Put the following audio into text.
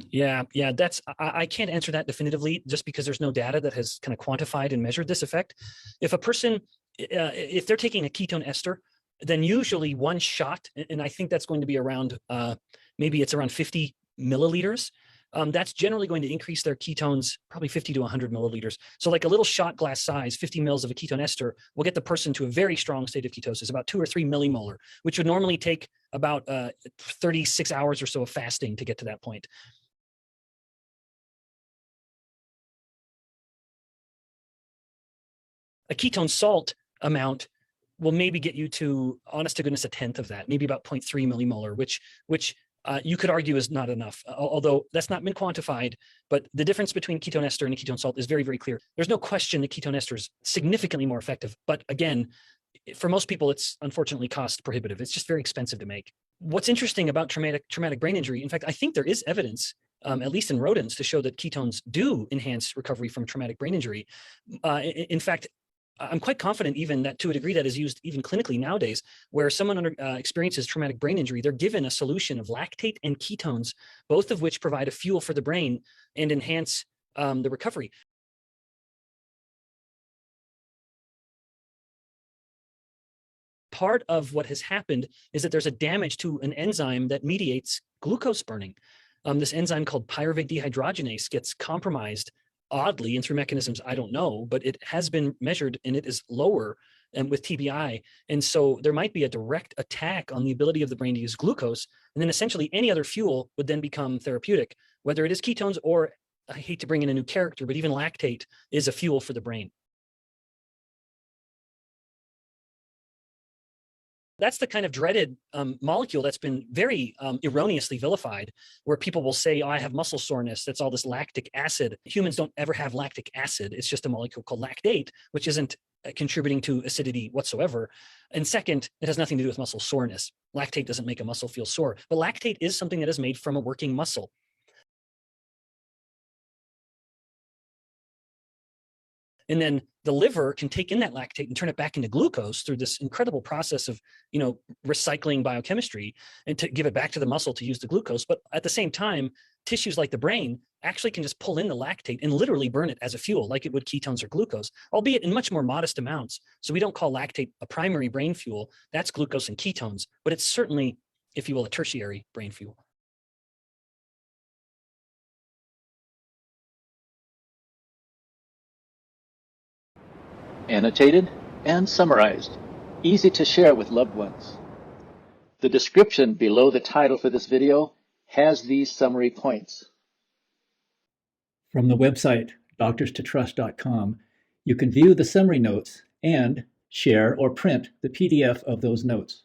Yeah, I can't answer that definitively just because there's no data that has kind of quantified and measured this effect. If a person, if they're taking a ketone ester, then usually one shot, and I think that's going to be around, maybe it's around 50 milliliters. That's generally going to increase their ketones, probably 50 to 100 milliliters. So like a little shot glass size, 50 mils of a ketone ester will get the person to a very strong state of ketosis, about 2 or 3 millimolar, which would normally take about 36 hours or so of fasting to get to that point. A ketone salt amount will maybe get you to, honest to goodness, a tenth of that, maybe about 0.3 millimolar, which you could argue is not enough, although that's not been quantified. But the difference between ketone ester and a ketone salt is very, very clear. There's no question that ketone ester is significantly more effective. But again, for most people, it's unfortunately cost prohibitive. It's just very expensive to make. What's interesting about traumatic brain injury, in fact, I think there is evidence, at least in rodents, to show that ketones do enhance recovery from traumatic brain injury. In fact, I'm quite confident even that to a degree that is used even clinically nowadays, where someone experiences traumatic brain injury, they're given a solution of lactate and ketones, both of which provide a fuel for the brain and enhance the recovery. Part of what has happened is that there's a damage to an enzyme that mediates glucose burning. This enzyme called pyruvate dehydrogenase gets compromised oddly, and through mechanisms I don't know, but it has been measured and it is lower and with TBI. And so there might be a direct attack on the ability of the brain to use glucose. And then essentially any other fuel would then become therapeutic, whether it is ketones or, I hate to bring in a new character, but even lactate is a fuel for the brain. That's the kind of dreaded molecule that's been very erroneously vilified, where people will say, oh, I have muscle soreness. That's all this lactic acid. Humans don't ever have lactic acid. It's just a molecule called lactate, which isn't contributing to acidity whatsoever. And second, it has nothing to do with muscle soreness. Lactate doesn't make a muscle feel sore, but lactate is something that is made from a working muscle. And then the liver can take in that lactate and turn it back into glucose through this incredible process of, recycling biochemistry and to give it back to the muscle to use the glucose. But at the same time, tissues like the brain actually can just pull in the lactate and literally burn it as a fuel, like it would ketones or glucose, albeit in much more modest amounts. So we don't call lactate a primary brain fuel. That's glucose and ketones, but it's certainly, if you will, a tertiary brain fuel. Annotated and summarized, easy to share with loved ones. The description below the title for this video has these summary points. From the website doctorstotrust.com, you can view the summary notes and share or print the PDF of those notes.